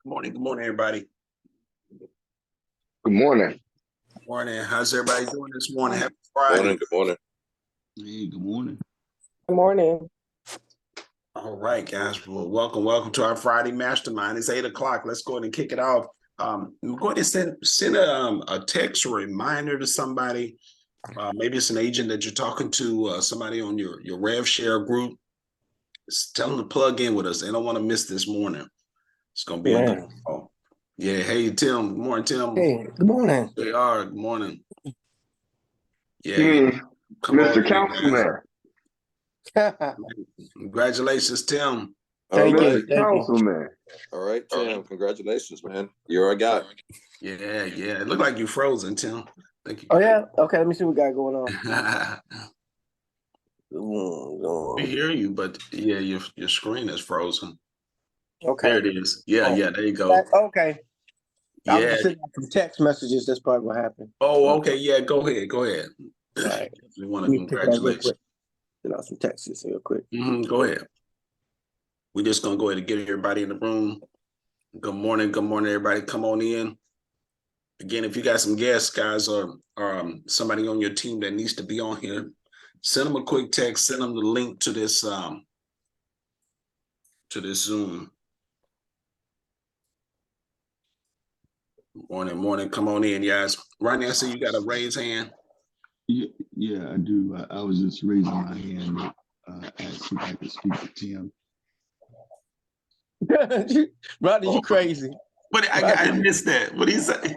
Good morning, everybody. Good morning. Good morning. How's everybody doing this morning? Happy Friday. Good morning. Hey, good morning. Good morning. All right, guys. Well, welcome to our Friday Mastermind. It's 8 o'clock. Let's go ahead and kick it off. We're going to send a text reminder to somebody. Maybe it's an agent that you're talking to, somebody on your Rev Share group. Just tell them to plug in with us. They don't want to miss this morning. It's going to be a good call. Yeah. Hey, Tim. Good morning, Tim. Hey, good morning. They are. Good morning. Yeah. Come Mr. on, Councilman. Congratulations, Tim. Thank you. Councilman. All right, Tim. Congratulations, man. You're our guy. Yeah. It looked like you frozen, Tim. Thank you. Oh yeah. Okay. Let me see what we got going on. We hear you, but yeah, your screen is frozen. Okay. There it is. Yeah. There you go. Okay. I was Yeah. just sending out some text messages. That's probably what happened. Oh, okay. Yeah. Go ahead. All right. We want Let to me pick that real congratulate you. quick. Send out some texts real quick. Go ahead. We're just gonna go ahead and get everybody in the room. Good morning, everybody. Come on in. Again, if you got some guests, guys, or somebody on your team that needs to be on here, send them a quick text. Send them the link to this Zoom. Morning. Come on in, guys. Ronnie, I see you got a raised hand. Yeah, I do. I was just raising my hand, asking if I could speak to Tim. Rodney, you crazy. But I missed that. What did he say?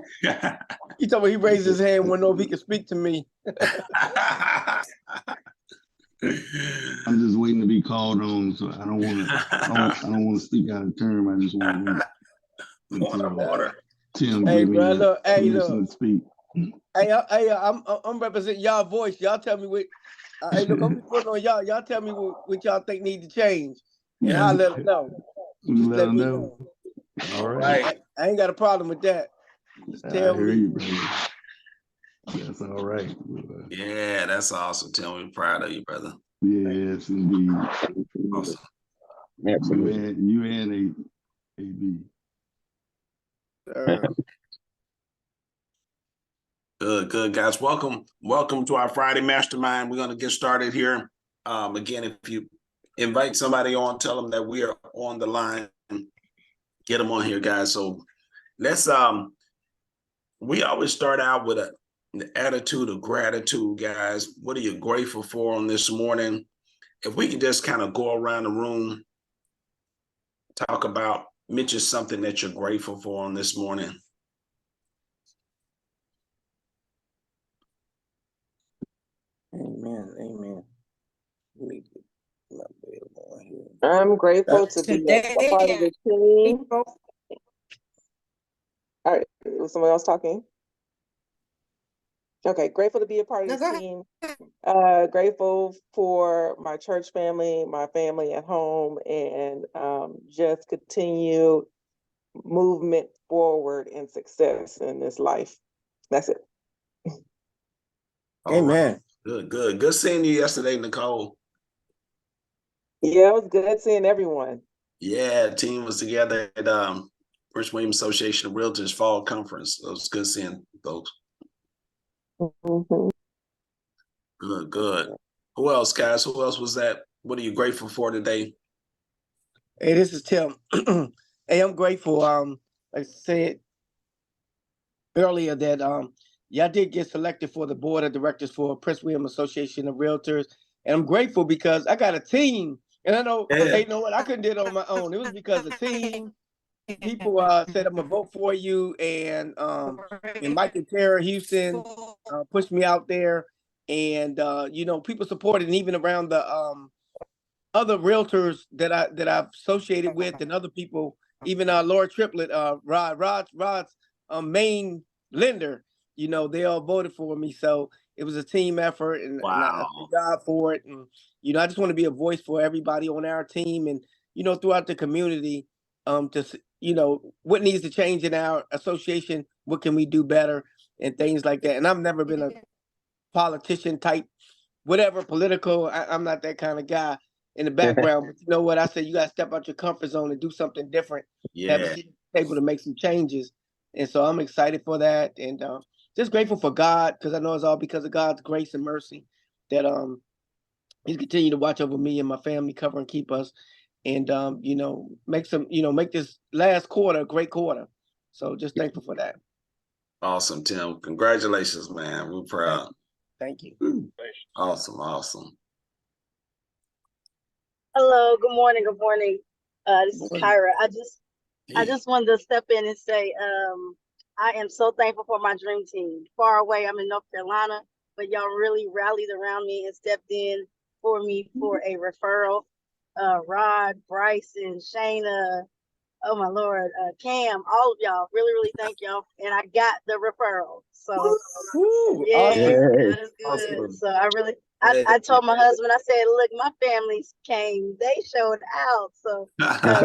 He told me he raised his hand, wanted to know if he could speak to me. I'm just waiting to be called on, so I don't want to. I don't want to speak out of term. I just want to wait until Tim give me permission to speak. I'm representing y'all voice. Y'all tell me what. Hey, look, I'm putting on y'all. Y'all tell me what y'all think need to change, and I'll let them know. Just let them know. All right. I ain't got a problem with that. Just tell me. You, brother. That's all right. Yeah, that's awesome. Tim, we're proud of you, brother. Yes, indeed. Awesome. You and AB. Good, guys. Welcome to our Friday Mastermind. We're going to get started here. Again, if you invite somebody on, tell them that we are on the line. Get them on here, guys. So let's we always start out with an attitude of gratitude, guys. What are you grateful for on this morning? If we can just kind of go around the room, mention something that you're grateful for on this morning. Amen. I'm grateful to be a part of the team. All right, was someone else talking? Okay, grateful to be a part of the team. Grateful for my church family, my family at home, and just continue movement forward and success in this life. That's it. Amen. Right. Good seeing you yesterday, Nicole. Yeah, it was good seeing everyone. Yeah, the team was together at Prince William Association of Realtors Fall Conference. It was good seeing folks. Good. Who else, guys? Who else was that? What are you grateful for today? Hey, this is Tim. Hey, I'm grateful. Like I said earlier that y'all did get selected for the board of directors for Prince William Association of Realtors, and I'm grateful because I got a team. And I know, hey, you know what? I couldn't do it on my own. It was because the team. People said I'm gonna vote for you, and Michael Terra Houston pushed me out there, and people supported, and even around the other realtors that I've associated with, and other people, even Laura Triplett, Rod's main lender, they all voted for me. So it was a team effort, and I thank God for it. And I just want to be a voice for everybody on our team, and throughout the community, what needs to change in our association, what can we do better, and things like that. And I've never been a politician type, whatever political. I'm not that kind of guy in the background. But you know what? I said you got to step out your comfort zone and do something different. Yeah. able to make some changes. And so I'm excited for that, and just grateful for God, because I know it's all because of God's grace and mercy that He's continued to watch over me and my family, cover and keep us, and make this last quarter a great quarter. So just thankful for that. Awesome, Tim. Congratulations, man. We're proud. Thank you. Awesome. Hello, good morning. Good morning. This is Morning. Kyra. I just wanted to step in and say, I am so thankful for my dream team. Far away, I'm in North Carolina, but y'all really rallied around me and stepped in for me for a referral. Rod, Bryson, Shayna, oh my Lord, Cam, all of y'all, really thank y'all. And I got the referral. So Woo, yeah, awesome. that is good. Awesome. So I told my husband, I said, look, my family came, they showed out. So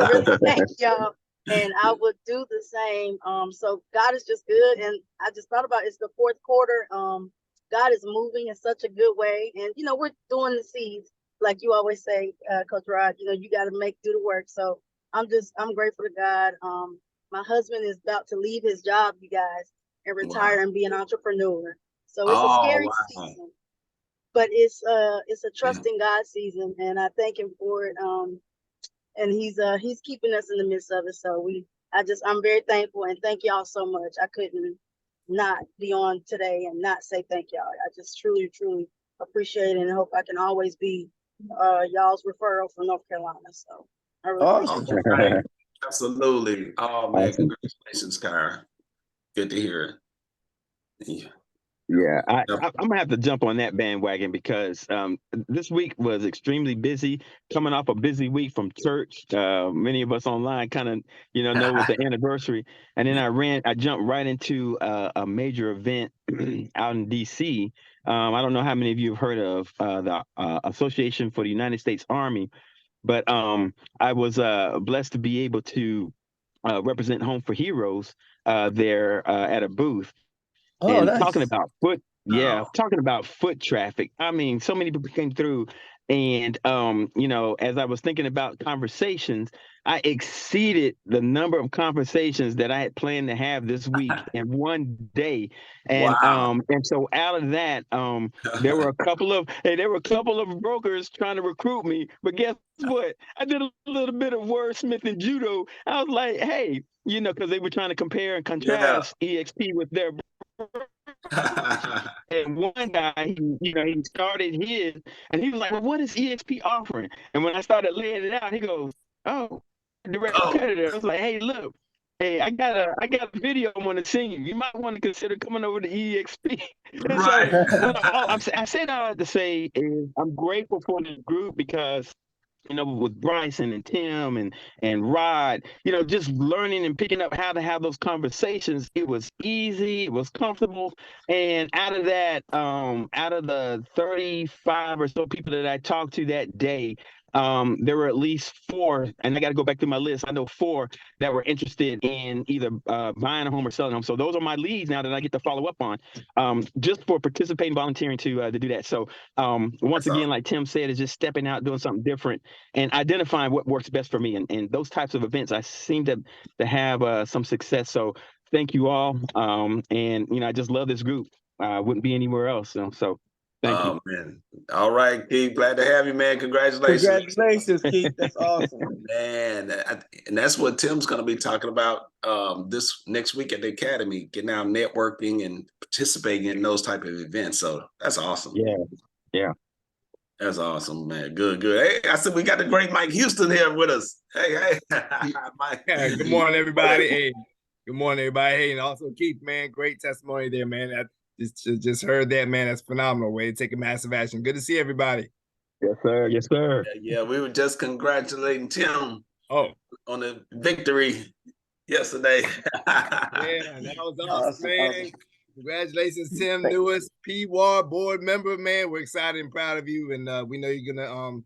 really thank y'all. And I would do the same. So God is just good. And I just thought about it's the fourth quarter. God is moving in such a good way. And we're doing the seeds, like you always say, Coach Rod, you got to do the work. So I'm grateful to God. My husband is about to leave his job, you guys, and retire and be an entrepreneur. So it's a scary season, but it's a trusting God season, and I thank him for it. And he's keeping us in the midst of it. So I'm very thankful, and thank y'all so much. I couldn't not be on today and not say thank y'all. I just truly appreciate it, and hope I can always be y'all's referral from North Carolina. So I really appreciate it. Right. Absolutely. Oh man, Awesome. congratulations, Kyra. Good to hear it. Yeah, I'm gonna have to jump on that bandwagon because this week was extremely busy. Coming off a busy week from church, many of us online kind of know it was the anniversary, and then I jumped right into a major event out in D.C. I don't know how many of you have heard of the Association for the United States Army, but I was blessed to be able to represent Home for Heroes there at a booth. Oh, And nice. talking about foot traffic. I mean, so many people came through, and as I was thinking about conversations, I exceeded the number of conversations that I had planned to have this week in one day. And and so out of that, there were a couple of brokers trying to recruit me. But guess what? I did a little bit of wordsmith and judo. I was like, hey, because they were trying to compare and contrast EXP with their. And one guy, he started his, and he was like, "Well, what is EXP offering?" And when I started laying it out, he goes, "Oh, direct competitor." I was like, "Hey, look, hey, I got a video I want to send you. You might want to consider coming over to EXP." And Right. so, I said all I had to say is I'm grateful for this group because. With Bryson and Tim and Rod, just learning and picking up how to have those conversations. It was easy, it was comfortable. And out of that, out of the 35 or so people that I talked to that day, there were at least 4, and I got to go back through my list. I know 4 that were interested in either buying a home or selling a home. So those are my leads now that I get to follow up on, just for participating, volunteering to do that. So once again, like Tim said, is just stepping out, doing something different, and identifying what works best for me. And those types of events, I seem to have some success. So thank you all. And I just love this group. Wouldn't be anywhere else. So thank you. Man. All right, Keith. Glad to have you, man. Congratulations. Congratulations, Keith. That's awesome. Man, and that's what Tim's going to be talking about this next week at the Academy, getting out networking and participating in those type of events. So that's awesome. Yeah. That's awesome, man. Good. Hey, I said we got the great Mike Houston here with us. Hey. Mike. Good morning, everybody. Hey, good morning, everybody. Hey, and also Keith, man, great testimony there, man. I just heard that, man. That's phenomenal. Way to take a massive action. Good to see everybody. Yes, sir. Yeah, we were just congratulating Tim on the victory yesterday. Yeah, that was awesome, man. Congratulations, Tim Lewis, PWAR board member, man. We're excited and proud of you, and we know you're gonna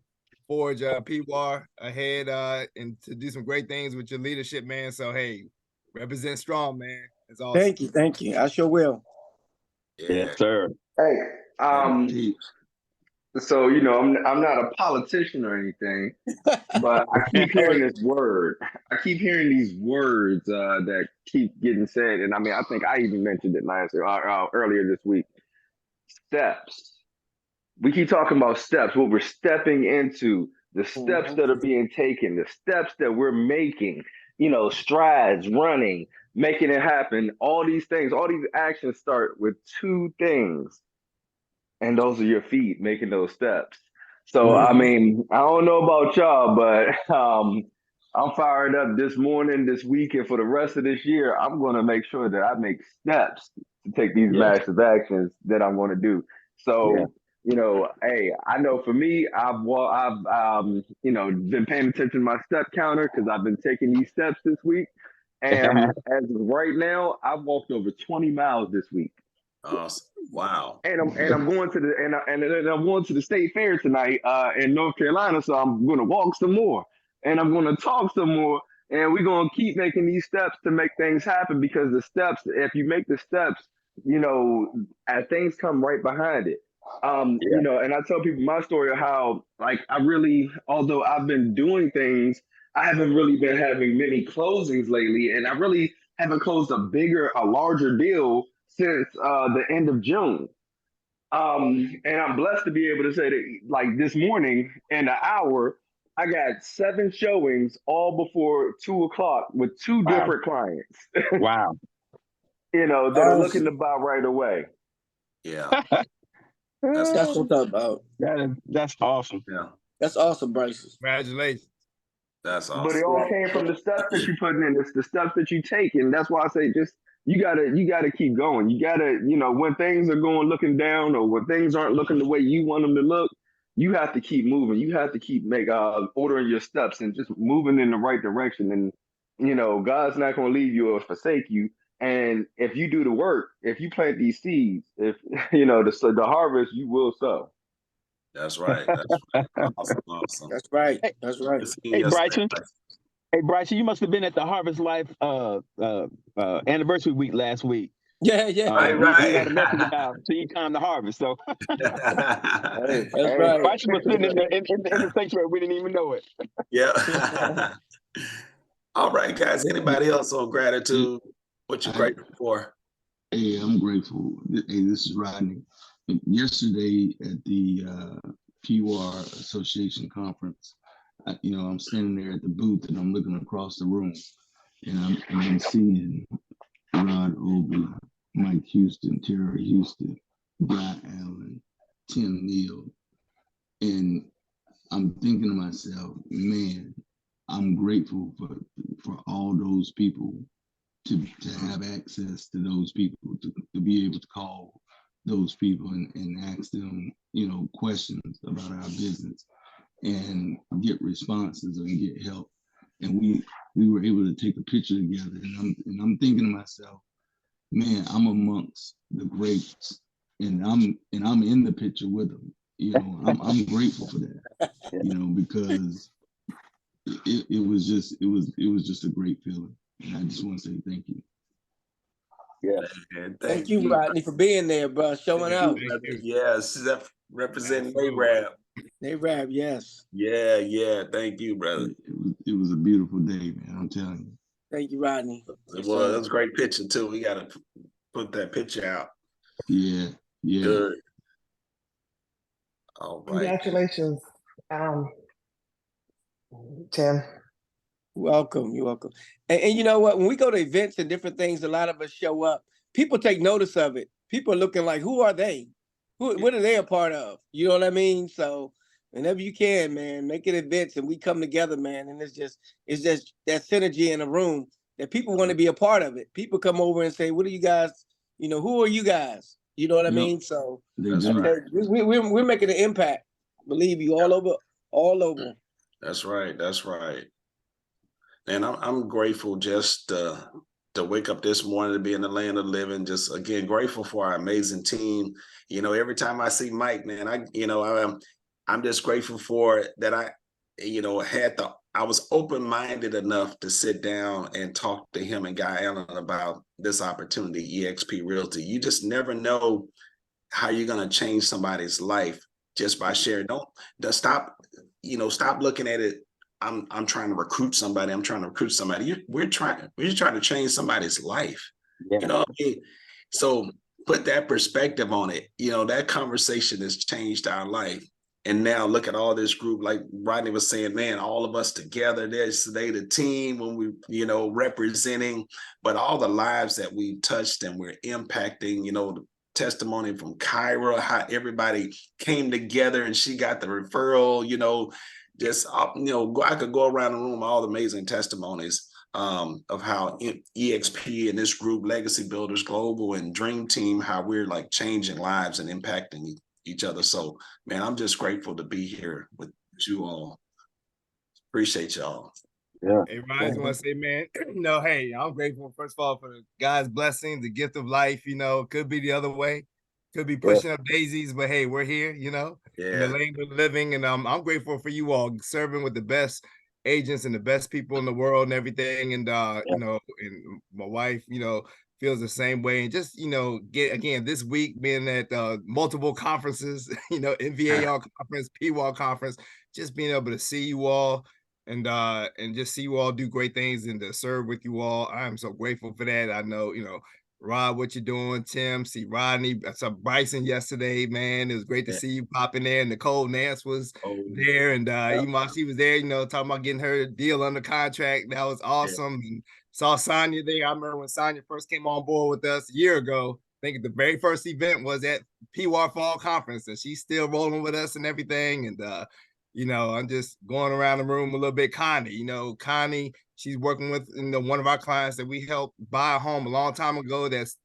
forge PWAR ahead and to do some great things with your leadership, man. So hey, represent strong, man. It's awesome. Thank you. I sure will. Yes, sir. Hey, So, I'm not a politician or anything, but I keep hearing this word. I keep hearing these words that keep getting said. And I mean, I think I even mentioned it earlier this week. Steps. We keep talking about steps, what we're stepping into, the steps that are being taken, the steps that we're making, strides, running, making it happen. All these things, all these actions start with two things. And those are your feet making those steps. So, I mean, I don't know about y'all, but I'm fired up this morning, this week, and for the rest of this year, I'm going to make sure that I make steps to take these massive actions that I'm going to do. So, hey, I know for me, I've been paying attention to my step counter because I've been taking these steps this week. And as of right now, I've walked over 20 miles this week. Awesome. Wow. And I'm going to I'm going to the state fair tonight in North Carolina, so I'm going to walk some more and I'm going to talk some more, and we're going to keep making these steps to make things happen, because the steps, if you make the steps, things come right behind it. And I tell people my story of how, like, although I've been doing things, I haven't really been having many closings lately, and I really haven't closed a larger deal since the end of June. And I'm blessed to be able to say that, like, this morning in an hour, I got 7 showings all before 2:00 with 2 different clients. Wow. That are looking to buy right away. Yeah. That's what I'm talking about. That's awesome. Yeah. That's awesome, Bryce. Congratulations. That's awesome. But it all came from the steps that you're putting in. It's the steps that you take, and that's why I say you gotta keep going. You gotta, when things are looking down, or when things aren't looking the way you want them to look, you have to keep moving. You have to keep ordering your steps and just moving in the right direction. And God's not going to leave you or forsake you. And if you do the work, if you plant these seeds, if the harvest, you will sow. That's right. That's right. Awesome. That's right. That's right. Hey, Bryson. Hey, Bryson, you must have been at the Harvest Life anniversary week last week. Yeah. Right. We had a message about seed time to harvest. So that's right. Bryson was sitting in the sanctuary. We didn't even know it. Yeah. All right, guys. Anybody else on gratitude? What you grateful for? Hey, I'm grateful. Hey, this is Rodney. Yesterday at the PUR Association conference, I'm standing there at the booth and I'm looking across the room, and I'm seeing Rod Obi, Mike Houston, Terry Houston, Guy Allen, Tim Neal, and I'm thinking to myself, man, I'm grateful for all those people, to have access to those people, to be able to call those people and ask them, questions about our business and get responses and get help. And we were able to take a picture together, and I'm thinking to myself, man, I'm amongst the greats, and I'm in the picture with them. I'm grateful for that, because it was just a great feeling. And I just want to say thank you. Yeah. Thank you, Rodney, for being there, bro. Showing out. Yes, representing NARAB. NARAB, yes. Yeah. Thank you, brother. It was a beautiful day, man. I'm telling you. Thank you, Rodney. It was a great picture too. We got to put that picture out. Yeah. Good. All right. Congratulations, Tim. Welcome. You're welcome. And you know what? When we go to events and different things, a lot of us show up. People take notice of it. People are looking like, who are they? What are they a part of? You know what I mean? So whenever you can, man, make it events and we come together, man. And it's just that synergy in a room that people want to be a part of it. People come over and say, what are you guys? Who are you guys? You know what I mean? So we're making an impact. Believe me, all over. That's right. And I'm grateful just to wake up this morning, to be in the land of living. Just again, grateful for our amazing team. Every time I see Mike, man, I'm just grateful for that. I was open-minded enough to sit down and talk to him and Guy Allen about this opportunity, eXp Realty. You just never know how you're going to change somebody's life just by sharing. Don't stop, stop looking at it. I'm trying to recruit somebody. I'm trying to recruit somebody. We're trying to change somebody's life. Yeah. So put that perspective on it. That conversation has changed our life. And now look at all this group, like Rodney was saying, man, all of us together, there's today the team when we, representing, but all the lives that we've touched and we're impacting, the testimony from Kyra, how everybody came together and she got the referral, just, I could go around the room, all the amazing testimonies of how EXP and this group, Legacy Builders Global and Dream Team, how we're like changing lives and impacting each other. So, man, I'm just grateful to be here with you all. Appreciate y'all. Yeah. Hey, Ryan, I just want to say, man, hey, I'm grateful, first of all, for God's blessing, the gift of life. Could be the other way, could be pushing up daisies, but hey, we're here, in the lane of living. And I'm grateful for you all serving with the best agents and the best people in the world and everything. And, and my wife, feels the same way. And just, get again this week being at multiple conferences, NVAR conference, PWAL conference, just being able to see you all and just see you all do great things and to serve with you all. I am so grateful for that. I know, Rod, what you're doing, Tim, see Rodney, I saw Bryson yesterday, man. It was great to see you popping there. Nicole Nance was there, and even while she was there, talking about getting her deal under contract. That was awesome. And saw Sonya there. I remember when Sonya first came on board with us a year ago. I think the very first event was at PWAR Fall Conference, and she's still rolling with us and everything. And I'm just going around the room a little bit. Connie, she's working with one of our clients that we helped buy a home a long time ago that's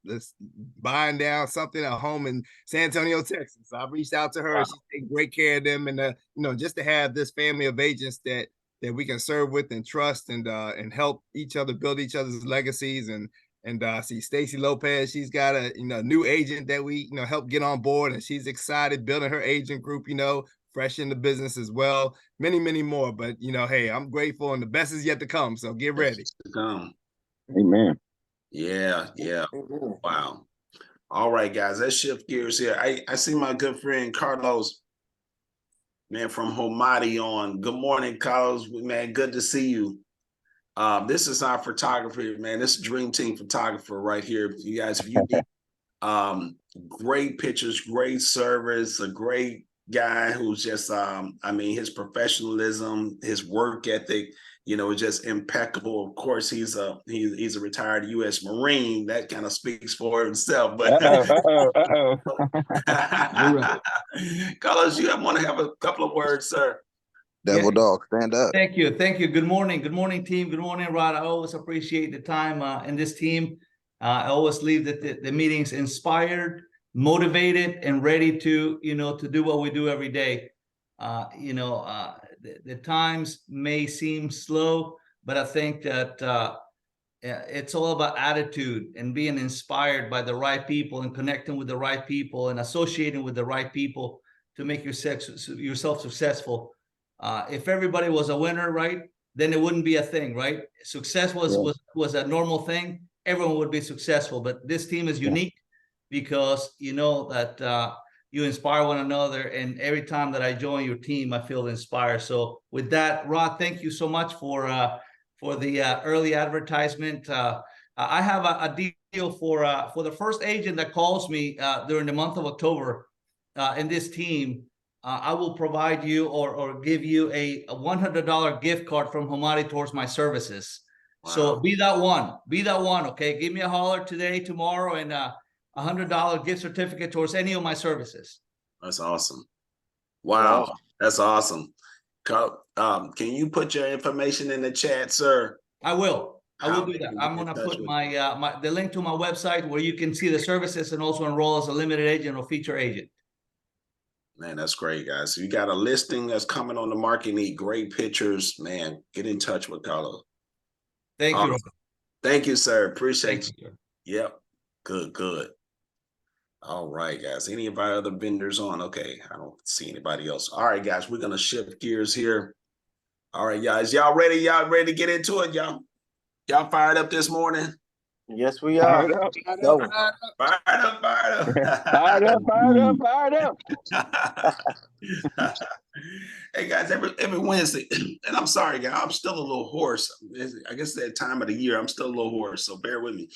buying down a home in San Antonio, Texas. So I reached out to her. Wow. She's taking great care of them. And, just to have this family of agents that we can serve with and trust and help each other build each other's legacies. And see Stacy Lopez, she's got a new agent that we help get on board, and she's excited building her agent group, fresh in the business as well. Many, many more. But hey, I'm grateful, and the best is yet to come. So get ready. To come. Amen. Yeah. Wow. All right, guys, let's shift gears here. I see my good friend Carlos, man, from Homadi on. Good morning, Carlos. Man, good to see you. This is our photographer, man. This is Dream Team photographer right here. You guys, if you need great pictures, great service, a great guy who's just his professionalism, his work ethic, is just impeccable. Of course, he's a retired U.S. Marine. That kind of speaks for himself. But Carlos, you want to have a couple of words, sir? Devil Dog, stand up. Thank you. Good morning, team. Good morning, Rod. I always appreciate the time in this team. I always leave the meetings inspired, motivated, and ready to to do what we do every day. The times may seem slow, but I think that it's all about attitude and being inspired by the right people and connecting with the right people and associating with the right people to make yourself successful. If everybody was a winner, right, then it wouldn't be a thing, right? Success was a normal thing. Everyone would be successful, but this team is unique because that you inspire one another, and every time that I join your team, I feel inspired. So with that, Rod, thank you so much for the early advertisement. I have a deal for the first agent that calls me during the month of October in this team. I will provide you or give you a $100 gift card from Homadi towards my services. Wow. So be that one. Okay, give me a holler today, tomorrow, and $100 gift certificate towards any of my services. That's awesome. Wow, that's awesome. Can you put your information in the chat, sir? I will do that. I'm gonna put the link to my website where you can see the services and also enroll as a limited agent or feature agent. Man, that's great, guys. So you got a listing that's coming on the market, need great pictures, man, get in touch with Carlos. Thank you. Thank you, sir. Appreciate you. Yep. Good. All right, guys. Any of our other vendors on? Okay, I don't see anybody else. All right, guys, we're gonna shift gears here. All right, guys, y'all ready? Y'all ready to get into it, y'all? Y'all fired up this morning? Yes, we are. Going. Fired up, fired Fired up, fired up, Mm. fired up. Hey guys, every Wednesday, and I'm sorry, guys, I'm still a little hoarse. I guess that time of the year, I'm still a little hoarse, so bear with me.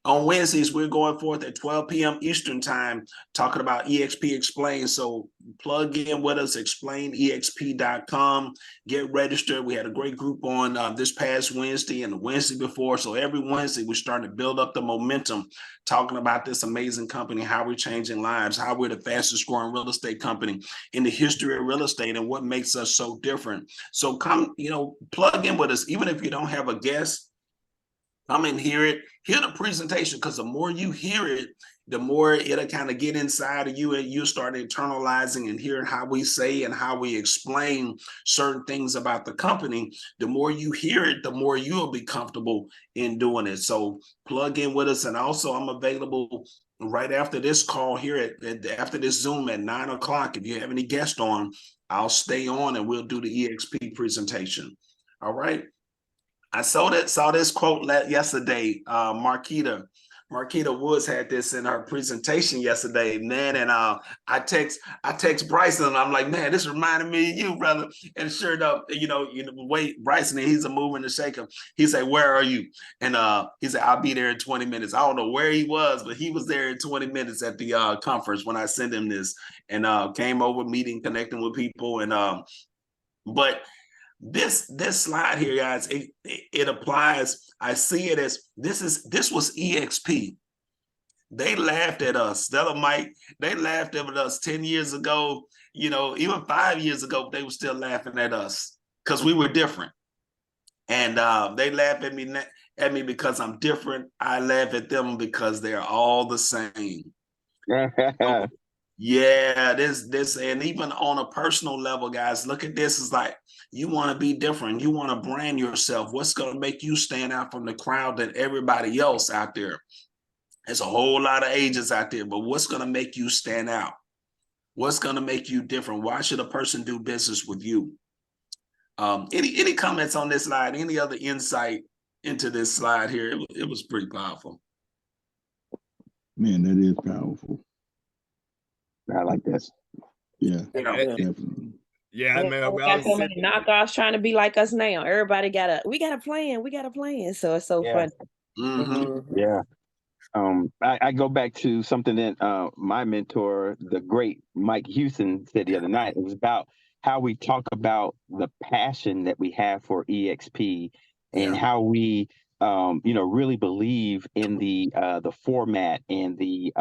On Wednesdays, we're going forth at 12 p.m. Eastern time, talking about EXP Explain. So plug in with us, explainexp.com, get registered. We had a great group on this past Wednesday and the Wednesday before. So every Wednesday, we're starting to build up the momentum, talking about this amazing company, how we're changing lives, how we're the fastest growing real estate company in the history of real estate, and what makes us so different. So come, plug in with us, even if you don't have a guest. Come and hear the presentation, because the more you hear it, the more it'll kind of get inside of you, and you start internalizing and hearing how we say and how we explain certain things about the company. The more you hear it, the more you'll be comfortable in doing it. So plug in with us. And also, I'm available right after this call here after this Zoom at 9 o'clock. If you have any guests on, I'll stay on and we'll do the EXP presentation. All right. I saw this quote yesterday. Marquita Woods had this in her presentation yesterday, man. And I text Bryson, and I'm like, man, this reminded me of you, brother. And sure enough, wait, Bryson, he's a mover and a shaker. He said, "Where are you?" And he said, "I'll be there in 20 minutes." I don't know where he was, but he was there in 20 minutes at the conference when I sent him this, and came over, meeting, connecting with people, and but. This slide here, guys, it applies. I see it as this was EXP. They laughed at us. Stella Mike, they laughed at us 10 years ago, even 5 years ago, they were still laughing at us because we were different. And they laugh at me because I'm different. I laugh at them because they're all the same. So, yeah, this, and even on a personal level, guys, look at this. It's like, you want to be different. You want to brand yourself. What's going to make you stand out from the crowd than everybody else out there? There's a whole lot of agents out there, but what's going to make you stand out? What's going to make you different? Why should a person do business with you? Any comments on this slide? Any other insight into this slide here? It was pretty powerful. Man, that is powerful. I like this. Yeah, definitely. Yeah, man. We got so many knockoffs trying to be like us now. Everybody we got a plan. So it's so fun. Mm-hmm. Yeah. I go back to something that my mentor, the great Mike Houston, said the other night. It was about how we talk about the passion that we have for EXP and how we really believe in the format and the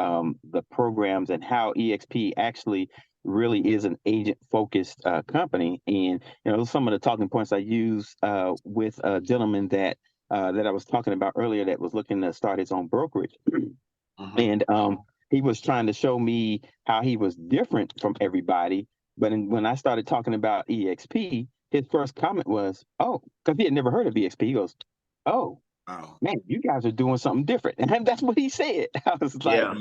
programs, and how EXP actually really is an agent focused company. And some of the talking points I use with a gentleman that I was talking about earlier that was looking to start his own brokerage. And he was trying to show me how he was different from everybody. But when I started talking about EXP, his first comment was, "Oh," because he had never heard of EXP. He goes, "Oh, man, you guys are doing something different." And that's what he said. I was like, yeah.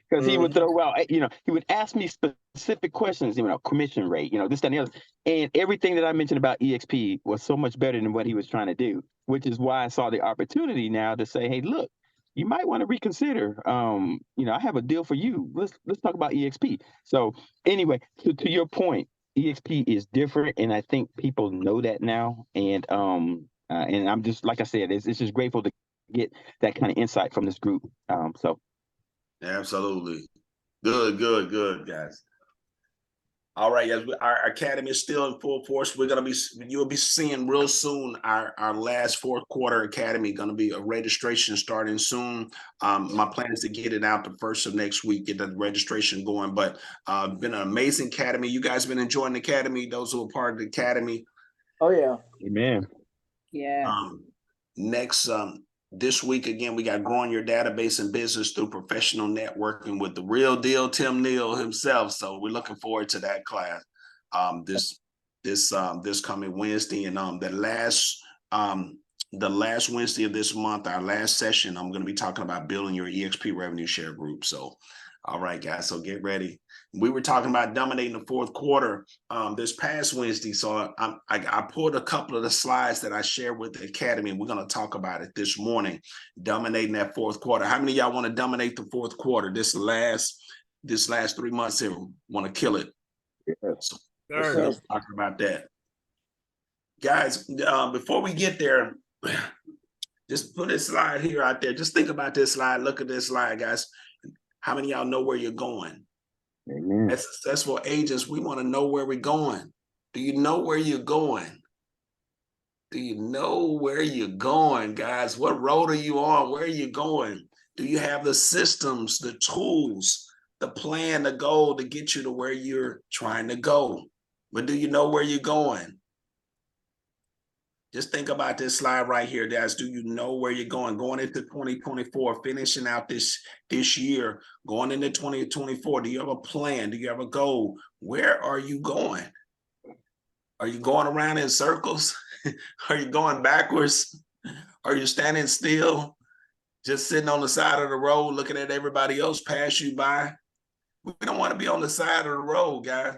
Because he would throw out, he would ask me specific questions, commission rate, this, that, and the other. And everything that I mentioned about EXP was so much better than what he was trying to do, which is why I saw the opportunity now to say, hey, look, you might want to reconsider. I have a deal for you. Let's talk about EXP. So anyway, to your point, EXP is different, and I think people know that now. And I'm just, like I said, it's just grateful to get that kind of insight from this group. So absolutely, good, guys. All right, yes, our academy is still in full force. You'll be seeing real soon our last fourth quarter academy, going to be a registration starting soon. My plan is to get it out the first of next week, get the registration going. But been an amazing academy. You guys been enjoying the academy? Those who are part of the academy. Oh yeah, amen. Yeah. Next, this week again, we got growing your database and business through professional networking with the real deal, Tim Neal himself. So we're looking forward to that class. This coming Wednesday, and the last Wednesday of this month, our last session, I'm going to be talking about building your EXP revenue share group. So All right, guys. So get ready. We were talking about dominating the fourth quarter this past Wednesday. So I pulled a couple of the slides that I shared with the Academy. And we're going to talk about it this morning, dominating that fourth quarter. How many of y'all want to dominate the fourth quarter this last 3 months here? Want to kill it? So let's talk about that. Guys, before we get there, just put this slide here out there. Just think about this slide. Look at this slide, guys. How many of y'all know where you're going? Amen. As successful agents, we want to know where we're going. Do you know where you're going? Do you know where you're going, guys? What road are you on? Where are you going? Do you have the systems, the tools, the plan, the goal to get you to where you're trying to go? But do you know where you're going? Just think about this slide right here, guys. Do you know where you're going? Going into 2024, finishing out this year, going into 2024. Do you have a plan? Do you have a goal? Where are you going? Are you going around in circles? Are you going backwards? Are you standing still? Just sitting on the side of the road, looking at everybody else pass you by? We don't want to be on the side of the road, guys.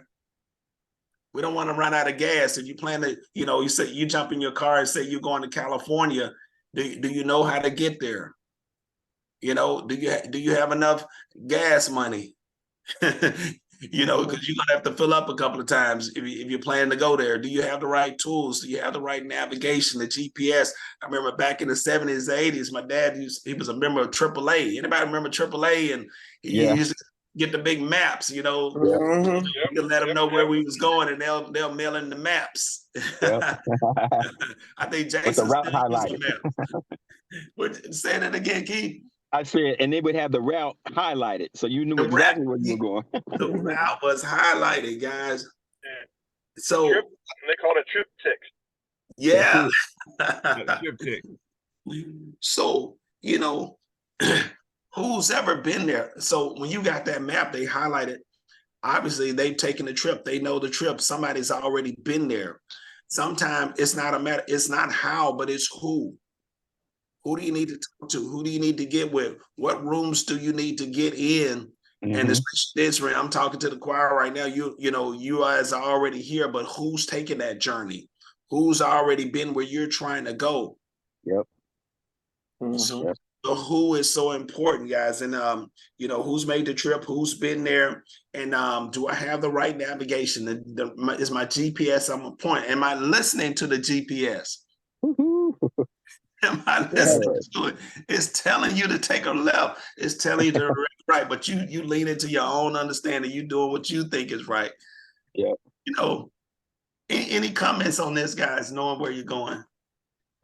We don't want to run out of gas. If you plan to, you say you jump in your car and say you're going to California, do you know how to get there? Do you have enough gas money? Because you're gonna have to fill up a couple of times if you're planning to go there. Do you have the right tools? Do you have the right navigation, the GPS? I remember back in the 70s, 80s, my dad he was a member of AAA. Anybody remember AAA? And he used to get the big maps, you can let them know where we was going, and they'll mail in the maps. Yep. I think Jason route highlighted. Say that again, Keith. I said, and they would have the route highlighted, so you knew exactly where you were going. The route was highlighted, guys. So they call it trip tick. Yeah. Trip tick. So who's ever been there? So when you got that map, they highlighted. Obviously, they've taken the trip. They know the trip. Somebody's already been there. Sometimes it's not a matter. It's not how, but it's who. Who do you need to talk to? Who do you need to get with? What rooms do you need to get in? Mm-hmm. And especially this, I'm talking to the choir right now. You guys are already here, but who's taking that journey? Who's already been where you're trying to go? Yep. Mm-hmm. So who is so important, guys? And who's made the trip? Who's been there? And do I have the right navigation? Is my GPS on point? Am I listening to the GPS? Am I listening to it? It's telling you to take a left. It's telling you to right, but you lean into your own understanding. You doing what you think is right. Yeah. Any comments on this, guys? Knowing where you're going.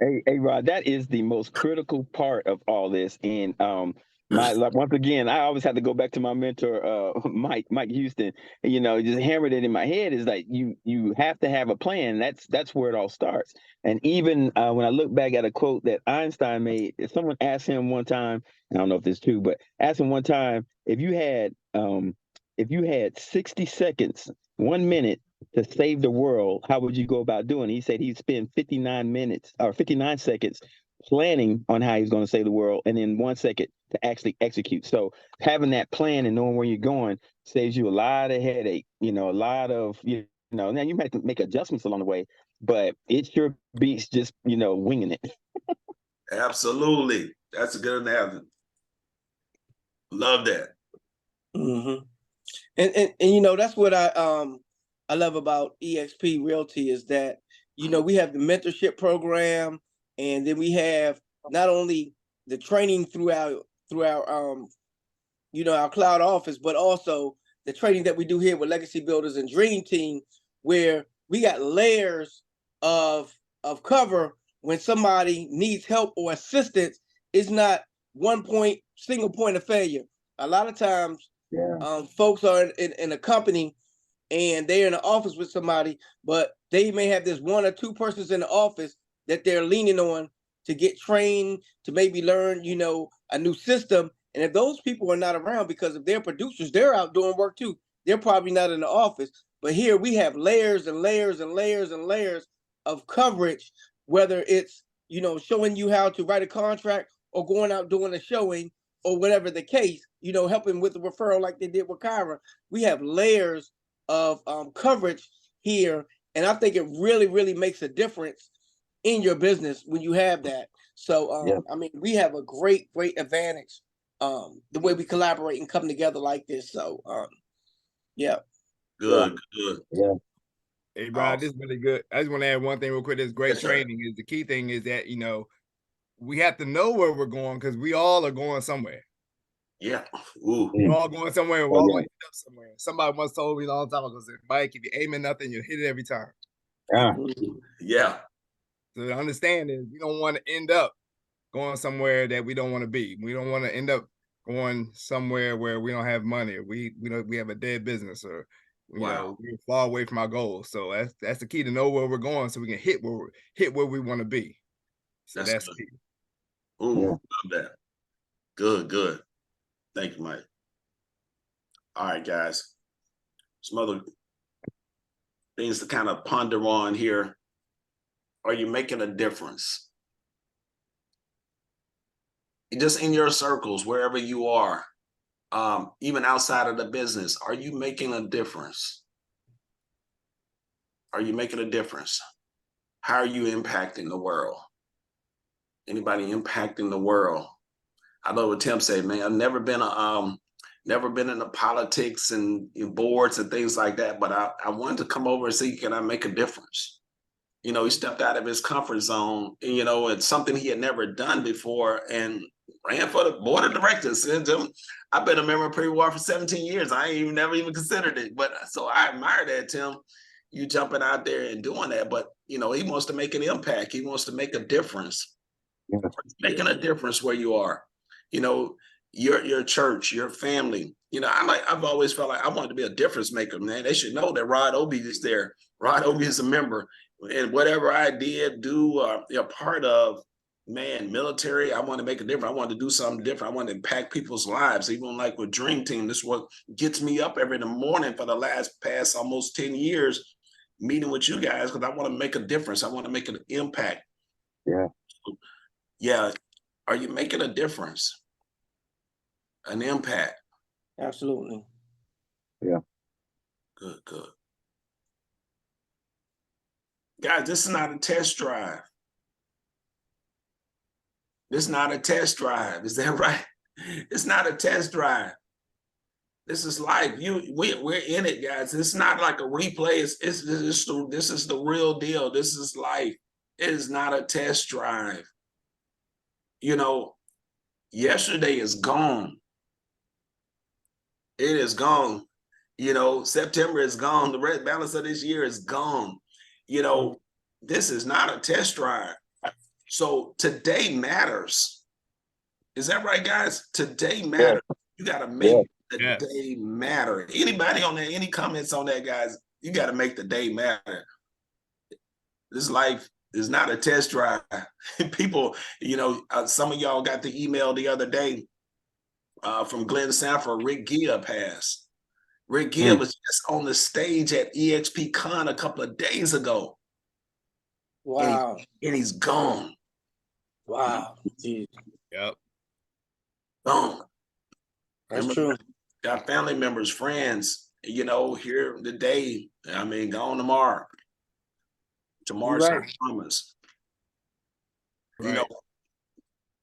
Hey, Rod, that is the most critical part of all this. And once again, I always have to go back to my mentor, Mike Houston. Just hammered it in my head is like you have to have a plan. That's where it all starts. And even when I look back at a quote that Einstein made, someone asked him one time, I don't know if this is true, but asked him one time, if you had 60 seconds, 1 minute to save the world, how would you go about doing it? He said he'd spend 59 seconds planning on how he's going to save the world, and then 1 second to actually execute. So having that plan and knowing where you're going saves you a lot of headache, a lot of, now you might have to make adjustments along the way, but it sure beats just, winging it. Absolutely. That's a good analogy. Love that. Mm-hmm. And that's what I love about EXP Realty is that, we have the mentorship program, and then we have not only the training through our our cloud office, but also the training that we do here with Legacy Builders and Dream Team, where we got layers of cover when somebody needs help or assistance. It's not single point of failure. A lot of times, folks are in a company and they're in the office with somebody, but they may have this 1 or 2 persons in the office that they're leaning on to get trained, to maybe learn, a new system. And if those people are not around, because if they're producers, they're out doing work too. They're probably not in the office. But here we have layers and layers and layers and layers of coverage, whether it's, showing you how to write a contract or going out doing a showing, or whatever the case, you know, helping with the referral like they did with Kyra. We have layers of coverage here. And I think it really, really makes a difference in your business when you have that. So, I mean, we have a great, great advantage the way we collaborate and come together like this. So, yeah. Good. Yeah. Hey, Brian, this is really good. I just want to add one thing real quick. This great training is the key thing is that, you know, we have to know where we're going because we all are going somewhere. Yeah. Ooh. We're all going somewhere. We're all going to end up somewhere. Somebody once told me a long time ago, said, Mike, if you aim at nothing, you'll hit it every time. Yeah. So the understand is we don't want to end up going somewhere that we don't want to be. We don't want to end up going somewhere where we don't have money, or we have a dead business, or you know, we're far away from our goals. So that's the key, to know where we're going so we can hit where we want to be. So that's the key. Ooh, love that. Good. Thank you, Mike. All right, guys. Some other things to kind of ponder on here. Are you making a difference? Just in your circles, wherever you are, even outside of the business, are you making a difference? Are you making a difference? How are you impacting the world? Anybody impacting the world? I love what Tim said, man. I've never been in the politics and boards and things like that, but I wanted to come over and see, can I make a difference? You know, he stepped out of his comfort zone, you know, it's something he had never done before, and ran for the board of directors. And I've been a member of Pre-War for 17 years. I ain't never even considered it, but so I admire that, Tim, you jumping out there and doing that. But, you know, he wants to make an impact. He wants to make a difference. Making a difference where you are. You know, your church, your family. You know, I've always felt like I wanted to be a difference maker, man. They should know that Rod Obie is there. Rod Obie is a member. And whatever I did, do, a part of, man, military, I want to make a difference. I want to do something different. I want to impact people's lives. Even like with Dream Team, this is what gets me up every morning for the past almost 10 years, meeting with you guys, because I want to make a difference. I want to make an impact. Yeah. Are you making a difference? An impact? Absolutely. Yeah. Good. Guys, this is not a test drive. This is not a test drive. Is that right? It's not a test drive. This is life. We're in it, guys. It's not like a replay. This is the real deal. This is life. It is not a test drive. You know, yesterday is gone. It is gone. You know, September is gone. The red balance of this year is gone. You know, this is not a test drive. So today matters. Is that right, guys? Today matters. You got to make the day matter. Anybody on there, any comments on that, guys? You got to make the day matter. This life is not a test drive. People, you know, some of y'all got the email the other day from Glenn Sanford. Rick Gia passed. Rick Gia was just on the stage at EXP Con a couple of days ago. Wow. And he's gone. Wow. Jeez. Yep. Gone. That's true. Got family members, friends, you know, here today. I mean, gone tomorrow. Tomorrow's not promised. You know,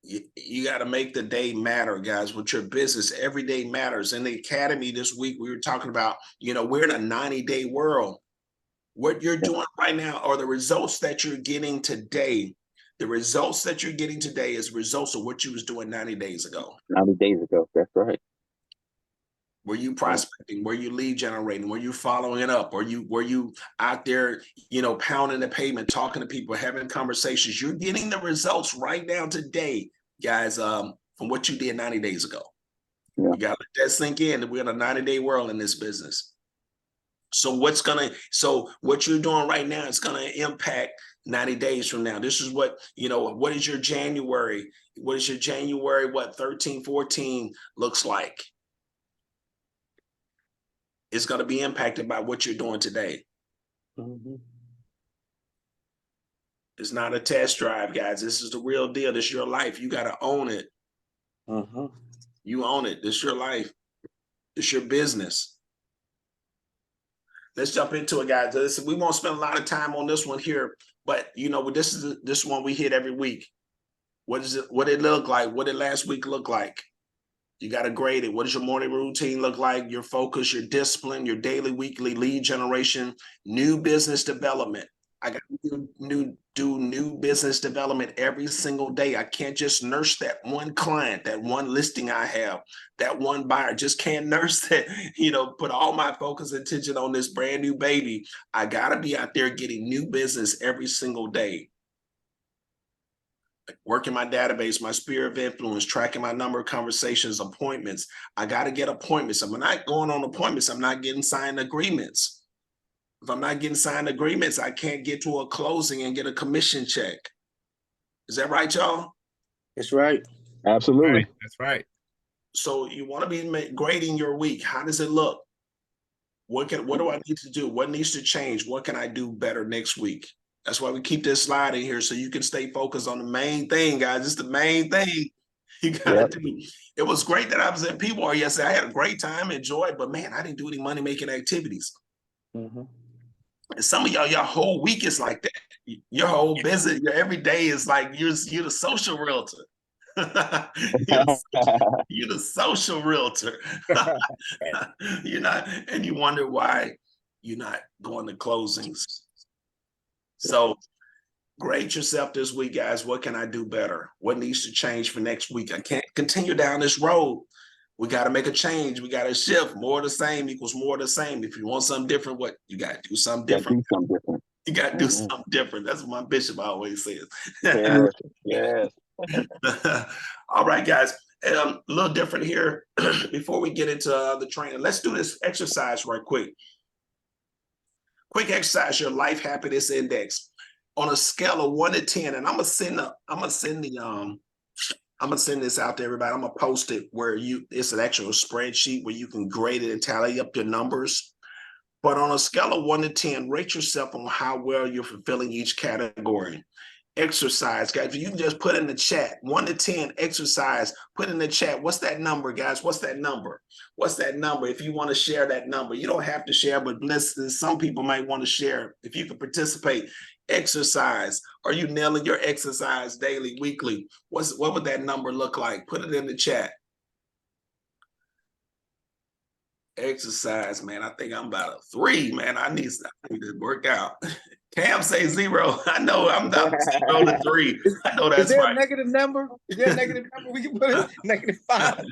you got to make the day matter, guys. With your business, every day matters. In the academy this week, we were talking about, you know, we're in a 90-day world. What you're doing right now are the results that you're getting today. The results that you're getting today is results of what you was doing 90 days ago. 90 days ago, that's right. Were you prospecting? Were you lead generating? Were you following it up? Were you out there, you know, pounding the pavement, talking to people, having conversations? You're getting the results right now today, guys, from what you did 90 days ago. You got to let that sink in, that we're in a 90-day world in this business. So what you're doing right now is going to impact 90 days from now. This is what, you know, what is your January? What is your January, 13, 14 looks like? It's going to be impacted by what you're doing today. It's not a test drive, guys. This is the real deal. This is your life. You got to own it. You own it. This is your life. It's your business. Let's jump into it, guys. Listen, we won't spend a lot of time on this one here, but you know, this one we hit every week. What is it? What did it look like? What did last week look like? You got to grade it. What does your morning routine look like? Your focus, your discipline, your daily, weekly lead generation, new business development. I got to do new business development every single day. I can't just nurse that one client, that one listing I have, that one buyer. Just can't nurse that, put all my focus and attention on this brand new baby. I got to be out there getting new business every single day. Working my database, my sphere of influence, tracking my number of conversations, appointments. I got to get appointments. If I'm not going on appointments, I'm not getting signed agreements. If I'm not getting signed agreements, I can't get to a closing and get a commission check. Is that right, y'all? That's right. Absolutely. Right. That's right. So you want to be grading your week. How does it look? What do I need to do? What needs to change? What can I do better next week? That's why we keep this slide in here so you can stay focused on the main thing, guys. It's the main thing you gotta do. It was great that I was at PWAR yesterday. I had a great time, enjoyed, but man, I didn't do any money-making activities. Mm-hmm. And some of y'all, your whole week is like that. Your whole business, your every day is like you're the social realtor. You're the social realtor. You're not, and you wonder why you're not going to closings. So grade yourself this week, guys. What can I do better? What needs to change for next week? I can't continue down this road. We got to make a change. We got to shift. More of the same equals more of the same. If you want something different, what you got to do something different. You got to do something different. That's what my bishop always says. Yes. All right, guys. A little different here. Before we get into the training, let's do this exercise right quick. Quick exercise, your life happiness index on a scale of 1 to 10. And I'm gonna send this out to everybody. I'm gonna post it where it's an actual spreadsheet where you can grade it and tally up your numbers. But on a scale of 1 to 10, rate yourself on how well you're fulfilling each category. Exercise, guys. If you can just put in the chat 1 to 10 exercise, put in the chat. What's that number, guys? What's that number? What's that number? If you want to share that number, you don't have to share, but listen, some people might want to share. If you can participate, exercise. Are you nailing your exercise daily, weekly? What would that number look like? Put it in the chat. Exercise, man. I think I'm about a 3, man. I need to work out. Cam say 0. I know I'm down 0 to 3. I know that's right. Is there a negative number? Is there a negative number we can put in? -5.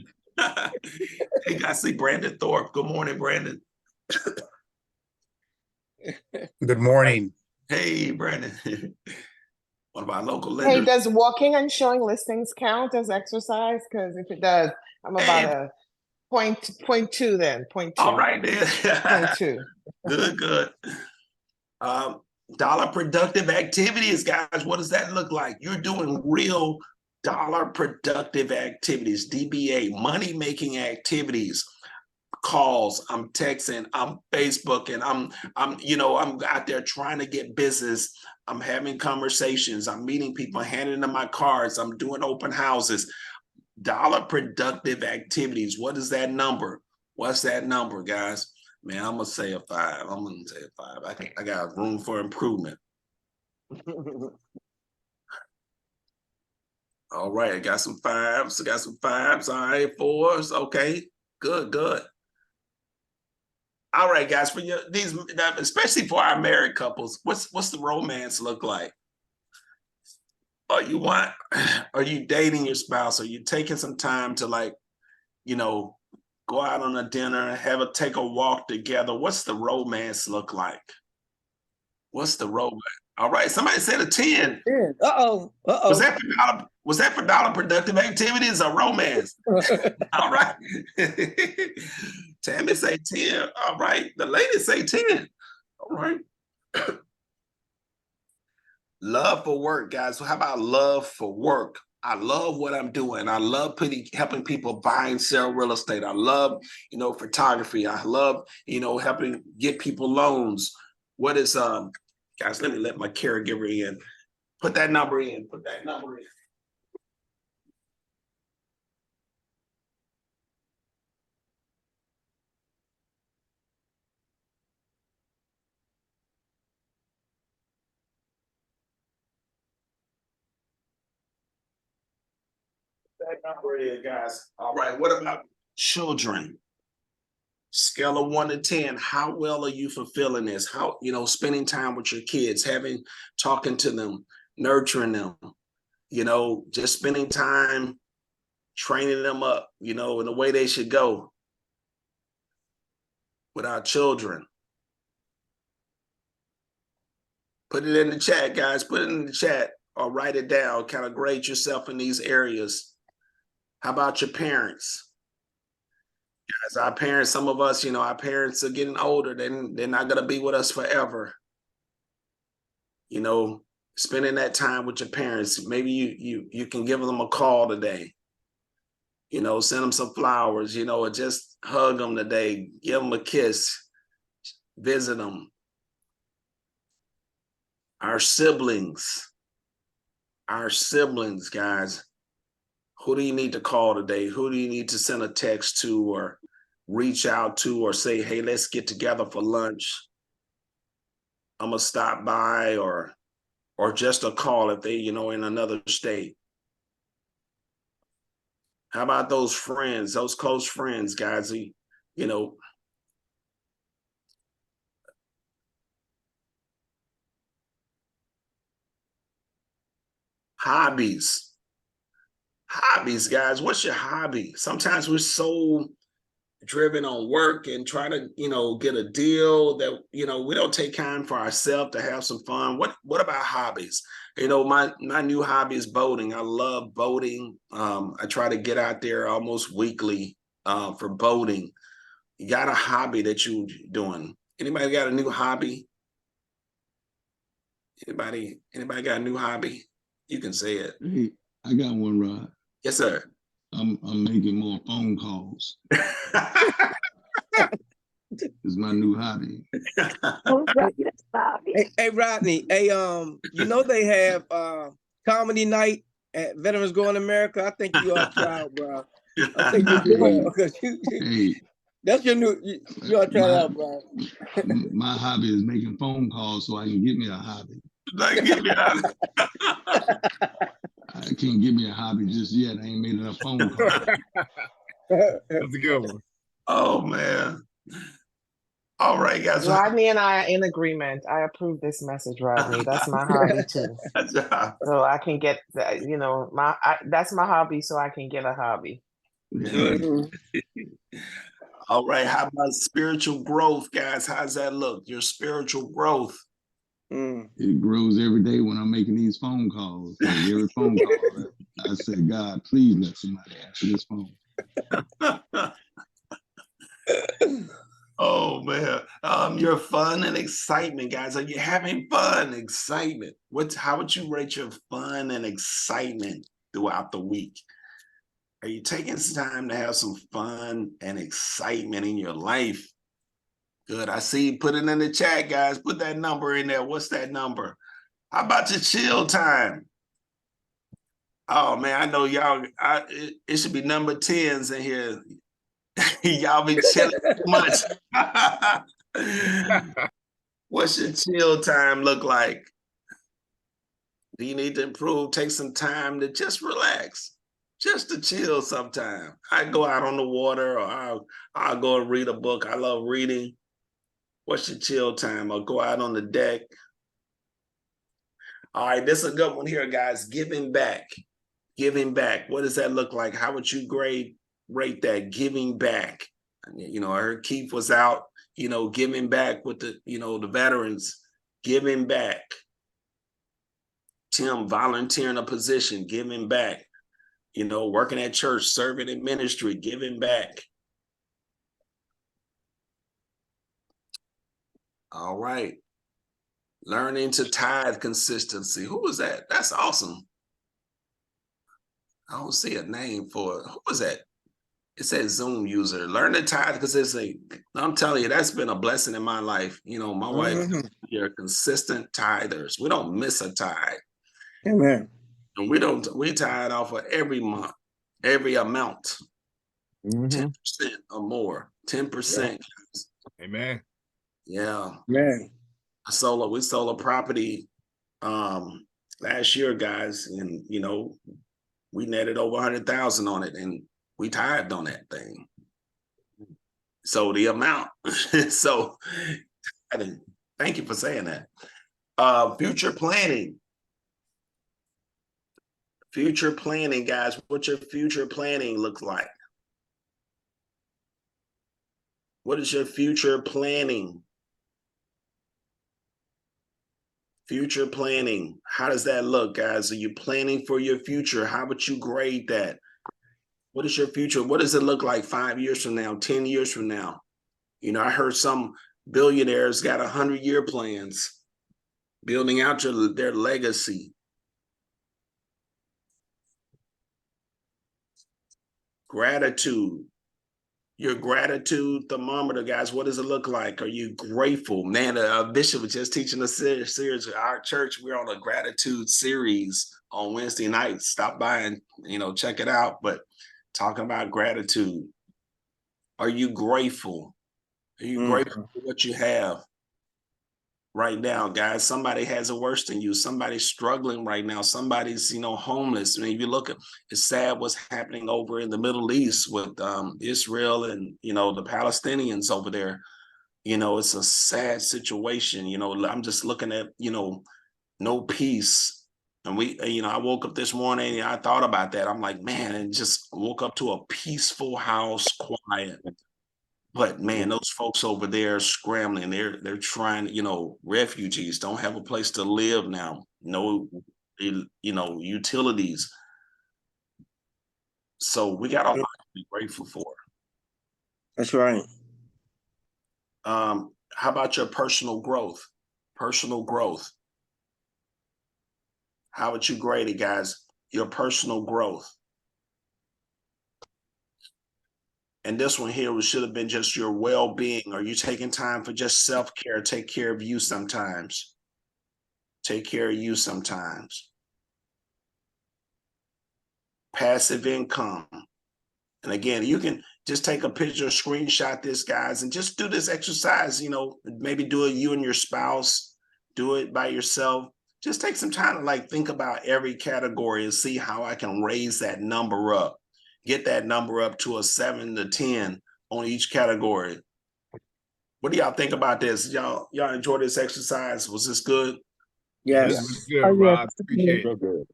Hey, guys, see Brandon Thorpe. Good morning, Brandon. Good morning. Hey, Brandon. One of our local lenders. Hey, does walking and showing listings count as exercise? Because if it does, I'm about a point two then. 0.2. All right, then. 0.2. Good. Dollar productive activities, guys. What does that look like? You're doing real dollar productive activities, DBA, money-making activities, calls, I'm texting, I'm Facebooking, I'm out there trying to get business. I'm having conversations, I'm meeting people, handing them my cards, I'm doing open houses. Dollar productive activities. What is that number? What's that number, guys? Man, I'm gonna say a 5. I'm gonna say a 5. I got room for improvement. All right, I got some 5s. I got some 5s. All right, 4s. Okay, good. All right, guys, for these, especially for our married couples, what's the romance look like? Are you dating your spouse? Are you taking some time to go out on a dinner, take a walk together? What's the romance look like? What's the romance? All right, somebody said a 10. Uh-oh. Was that for dollar productive activities or romance? All right. Tammy say 10. All right. The ladies say 10. All right. Love for work, guys. So how about love for work? I love what I'm doing. I love helping people buy and sell real estate. I love, photography. I love, helping get people loans. What is, guys, let me let my caregiver in. Put that number in. that number is, guys. All right, what about children? Scale of 1 to 10, how well are you fulfilling this? How, spending time with your kids, talking to them, nurturing them, just spending time training them up, in the way they should go with our children. Put it in the chat, guys. Put it in the chat or write it down. Kind of grade yourself in these areas. How about your parents? Guys, our parents, some of us, our parents are getting older. They're not going to be with us forever. Spending that time with your parents. Maybe you can give them a call today. Send them some flowers, or just hug them today. Give them a kiss. Visit them. Our siblings, guys. Who do you need to call today? Who do you need to send a text to or reach out to or say, hey, let's get together for lunch. I'm gonna stop by or just a call if they, in another state. How about those friends, those close friends, guys? Hobbies, guys. What's your hobby? Sometimes we're so driven on work and try to, get a deal that, we don't take time for ourselves to have some fun. What about hobbies? My new hobby is boating. I love boating. I try to get out there almost weekly for boating. You got a hobby that you doing? Anybody got a new hobby? Anybody got a new hobby? You can say it. Hey, I got one, Rod. Yes, sir. I'm making more phone calls. It's my new hobby. Hey, Rodney. Hey, they have comedy night at Veterans Going America. I think you ought to try out, bro. I think you do because that's your new. You ought to try it out, bro. My hobby is making phone calls so I can get me a hobby. I can't give me a hobby just yet. I ain't made enough phone calls. That's a good one. Oh, man. All right, guys. Rodney and I are in agreement. I approve this message, Rodney. That's my hobby too. So I can get, that's my hobby, so I can get a hobby. All right. How about spiritual growth, guys? How's that look? Your spiritual growth. It grows every day when I'm making these phone calls. Like every phone call, I said, God, please let somebody answer this phone. Oh, man. Your fun and excitement, guys. Are you having fun, excitement? How would you rate your fun and excitement throughout the week? Are you taking some time to have some fun and excitement in your life? Good. I see. Put it in the chat, guys. Put that number in there. What's that number? How about your chill time? Oh, man, I know y'all. It should be number 10s in here. Y'all be chilling too much. What's your chill time look like? Do you need to improve? Take some time to just relax, just to chill sometime. I go out on the water or I'll go and read a book. I love reading. What's your chill time? I'll go out on the deck. All right, this is a good one here, guys. Giving back. Giving back. What does that look like? How would you rate that? Giving back. I heard Keith was out, giving back with the veterans, giving back. Tim volunteering a position, giving back. Working at church, serving in ministry, giving back. All right. Learning to tithe consistency. Who was that? That's awesome. I don't see a name for it. Who was that? It says Zoom user. Learn to tithe because I'm telling you, that's been a blessing in my life. My wife, you're consistent tithers. We don't miss a tithe. Amen. And we tithe off of every month, every amount. 10% or more. 10%. Amen. Yeah. Man. We sold a property last year, guys, and We netted over 100,000 on it, and we tithed on that thing. So the amount. So thank you for saying that. Future planning. Future planning, guys. What's your future planning look like? What is your future planning? Future planning. How does that look, guys? Are you planning for your future? How would you grade that? What is your future? What does it look like 5 years from now, 10 years from now? You know, I heard some billionaires got 100-year plans, building out their legacy. Gratitude. Your gratitude thermometer, guys, what does it look like? Are you grateful? Man, Bishop was just teaching a series at our church. We're on a gratitude series on Wednesday nights. Stop by and, check it out. But talking about gratitude. Are you grateful? Are you grateful for what you have right now, guys? Somebody has it worse than you. Somebody's struggling right now. Somebody's, homeless. I mean, if you look at, it's sad what's happening over in the Middle East with Israel and, the Palestinians over there. It's a sad situation. I'm just looking at, no peace. And I woke up this morning and I thought about that. I'm like, man, and just woke up to a peaceful house, quiet. But man, those folks over there scrambling, they're trying, refugees don't have a place to live now. No, utilities. So we got a lot to be grateful for. That's right. How about your personal growth? Personal growth. How would you grade it, guys? Your personal growth. And this one here should have been just your well-being. Are you taking time for just self-care? Take care of you sometimes. Take care of you sometimes. Passive income. And again, you can just take a picture, screenshot this, guys, and just do this exercise, maybe do it you and your spouse, do it by yourself. Just take some time to think about every category and see how I can raise that number up. Get that number up to a 7 to 10 on each category. What do y'all think about this? Y'all enjoy this exercise? Was this good? Yes. This was good, Rob. Appreciate it.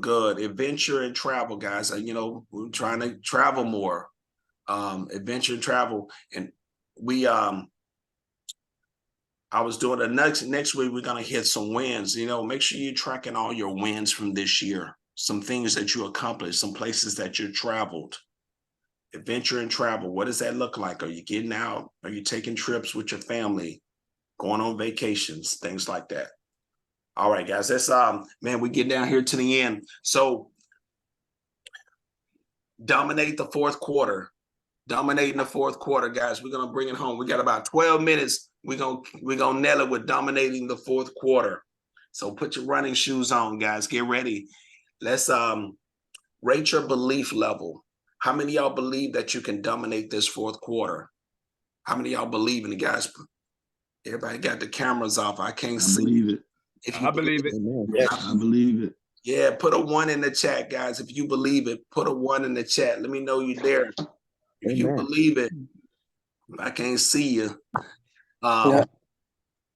Good. Adventure and travel, guys. We're trying to travel more. Adventure and travel. And I was doing the next week, we're going to hit some wins. Make sure you're tracking all your wins from this year. Some things that you accomplished, some places that you traveled. Adventure and travel. What does that look like? Are you getting out? Are you taking trips with your family? Going on vacations? Things like that. All right, guys. That's man, we get down here to the end. So dominate the fourth quarter. Dominating the fourth quarter, guys. We're gonna bring it home. We got about 12 minutes. We're gonna nail it with dominating the fourth quarter. So put your running shoes on, guys. Get ready. Let's rate your belief level. How many of y'all believe that you can dominate this fourth quarter? How many of y'all believe in it, guys? Everybody got the cameras off. I can't see. Believe it. I believe it. I believe it. Yeah, put a 1 in the chat, guys. If you believe it, put a 1 in the chat. Let me know you're there. If you believe it, I can't see you.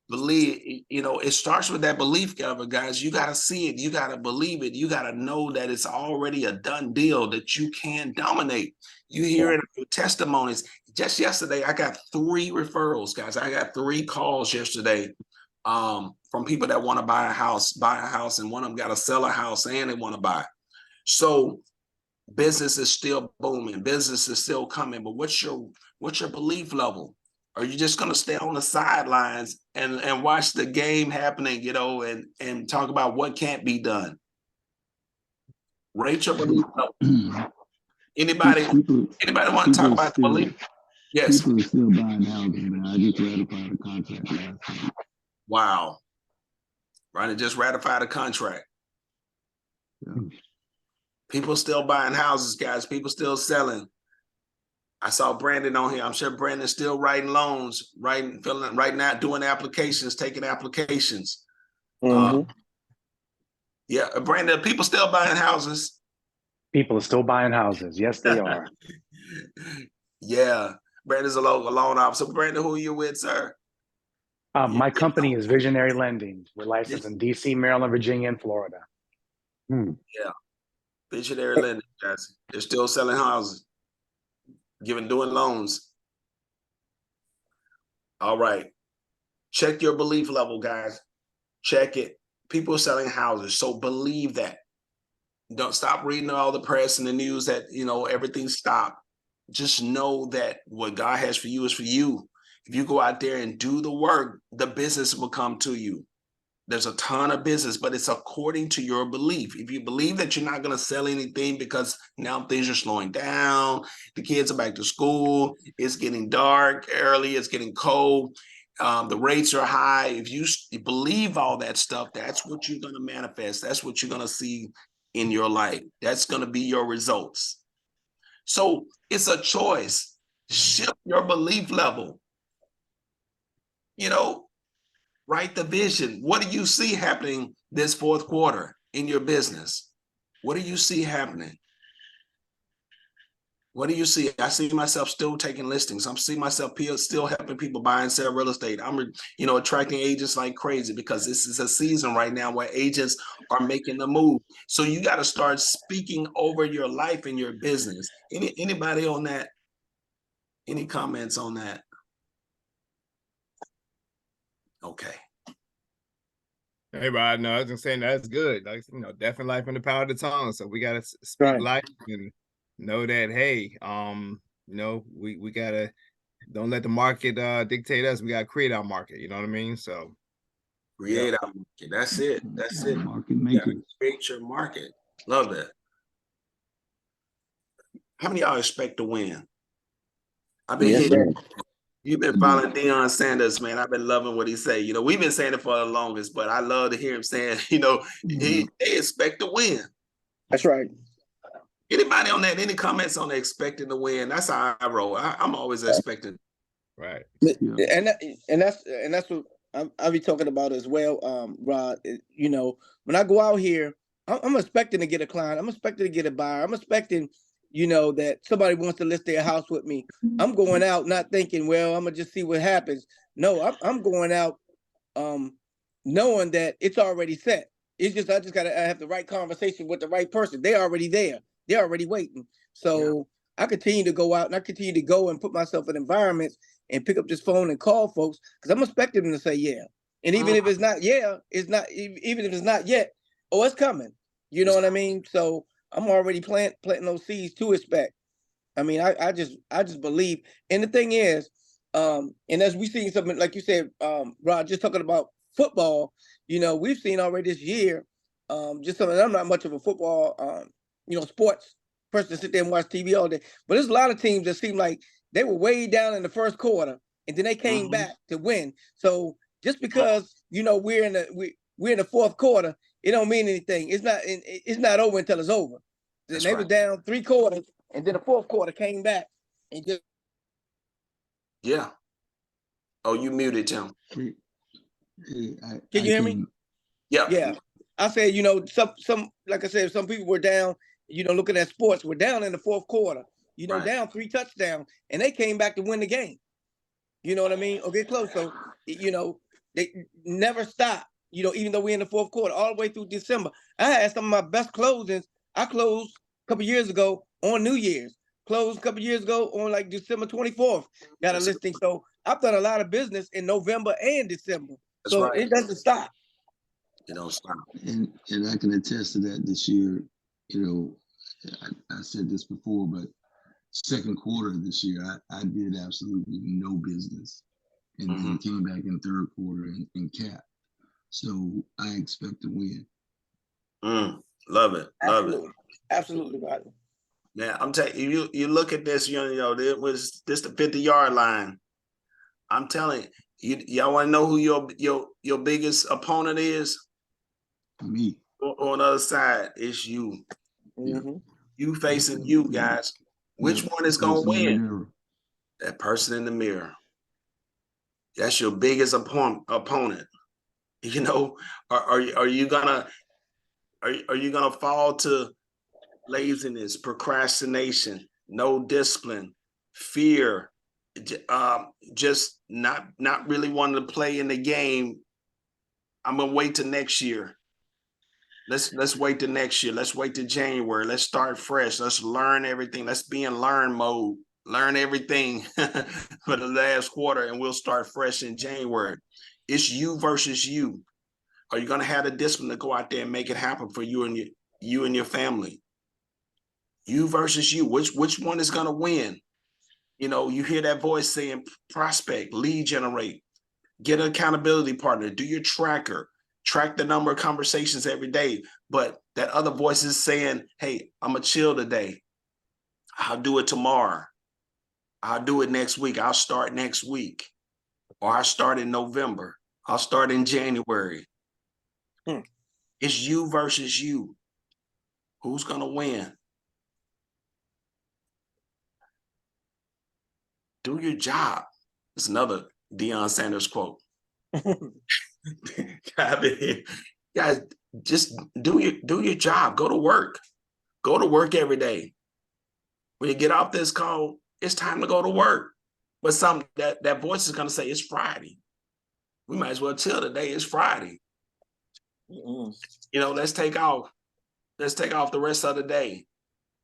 Believe, it starts with that belief, guys. You got to see it. You got to believe it. You got to know that it's already a done deal, that you can dominate. You hear it in your testimonies. Just yesterday, I got 3 referrals, guys. I got 3 calls yesterday from people that want to buy a house, and one of them got to sell a house and they want to buy. So business is still booming. Business is still coming. But what's your belief level? Are you just going to stay on the sidelines and watch the game happening, and talk about what can't be done? Rate your belief level. Anybody want to talk about the belief? Yes. People are still buying houses, man. I just ratified a contract last week. Wow. Right, it just ratified a contract. Yeah. People still buying houses, guys. People still selling. I saw Brandon on here. I'm sure Brandon's still writing loans, right now, doing applications, taking applications. Yeah, Brandon, people still buying houses. People are still buying houses. Yes, they are. Yeah. Brandon's a loan officer. Brandon, who are you with, sir? My company is Visionary Lending. We're licensed in DC, Maryland, Virginia, and Florida. Yeah. Visionary lending, guys. They're still selling houses, doing loans. All right. Check your belief level, guys. Check it. People are selling houses, so believe that. Don't stop reading all the press and the news that, everything stopped. Just know that what God has for you is for you. If you go out there and do the work, the business will come to you. There's a ton of business, but it's according to your belief. If you believe that you're not going to sell anything because now things are slowing down, the kids are back to school, it's getting dark early, it's getting cold, the rates are high. If you believe all that stuff, that's what you're going to manifest. That's what you're going to see in your life. That's going to be your results. So it's a choice. Shift your belief level. Write the vision. What do you see happening this fourth quarter in your business? What do you see happening? What do you see? I see myself still taking listings. I'm seeing myself still helping people buy and sell real estate. I'm, attracting agents like crazy because this is a season right now where agents are making the move. So you got to start speaking over your life and your business. Anybody on that? Any comments on that? Okay. Hey, Rod, no, I was just saying that's good. Like, death and life in the power of the tongue. So we gotta speak life and know that, hey, we gotta don't let the market dictate us. We gotta create our market. You know what I mean? So create our market. That's it. That's it. Market makers. Create your market. Love that. How many of y'all expect to win? I've been hitting. You've been following Deion Sanders, man. I've been loving what he say. We've been saying it for the longest, but I love to hear him saying, they expect to win. That's right. Anybody on that? Any comments on expecting to win? That's how I roll. I'm always expecting. Right. And that's what I'll be talking about as well, Rod. When I go out here, I'm expecting to get a client. I'm expecting to get a buyer. I'm expecting, that somebody wants to list their house with me. I'm going out not thinking, well, I'm gonna just see what happens. No, I'm going out knowing that it's already set. It's just I gotta have the right conversation with the right person. They're already there. They're already waiting. So I continue to go out and I continue to go and put myself in environments and pick up this phone and call folks because I'm expecting them to say yeah. And even if it's not it's not. Even if it's not yet, oh, it's coming. You know what I mean? So I'm already planting those seeds to expect. I mean, I just believe. And the thing is, and as we see something like you said, Rod, just talking about football, we've seen already this year, just something. I'm not much of a football, sports person to sit there and watch TV all day, but there's a lot of teams that seem like they were way down in the first quarter and then they came back to win. So just because we're in the fourth quarter, it don't mean anything. It's not over until it's over. That's they were down 3 quarters, and then the fourth quarter came back and just. Yeah. Oh, you muted, Tim. Can you hear me? Yeah. Yeah. I said, some like I said, some people were down. Looking at sports, we're down in the fourth quarter. Down 3 touchdowns, and they came back to win the game. You know what I mean? Or get close. So, they never stop. Even though we're in the fourth quarter, all the way through December. I had some of my best closings. I closed a couple years ago on New Year's. Closed a couple years ago on like December 24th. Got a listing. So I've done a lot of business in November and December. So it doesn't stop. It don't stop. And I can attest to that this year. I said this before, but second quarter of this year, I did absolutely no business. And then came back in third quarter and capped. So I expect to win. Love it. Love it. Absolutely, right. Yeah, I'm telling you, you look at this, it was this the 50-yard line. I'm telling you, y'all want to know who your biggest opponent is? Me. On the other side, it's you. You facing you, guys. Which one is going to win? That person in the mirror. That's your biggest opponent. Are you gonna fall to laziness, procrastination, no discipline, fear, just not really wanting to play in the game. I'm gonna wait till next year. Let's wait till next year. Let's wait till January. Let's start fresh. Let's learn everything. Let's be in learn mode. Learn everything for the last quarter, and we'll start fresh in January. It's you versus you. Are you gonna have the discipline to go out there and make it happen for you and your family? You versus you. Which one is gonna win? You know, you hear that voice saying prospect, lead generate, get an accountability partner, do your tracker, track the number of conversations every day. But that other voice is saying, hey, I'm gonna chill today. I'll do it tomorrow. I'll do it next week. I'll start next week. Or I'll start in November. I'll start in January. It's you versus you. Who's gonna win? Do your job. It's another Deion Sanders quote. Guys, just do your job. Go to work. Go to work every day. When you get off this call, it's time to go to work. But that voice is gonna say it's Friday. We might as well chill today. It's Friday. You know, let's take off. Let's take off the rest of the day.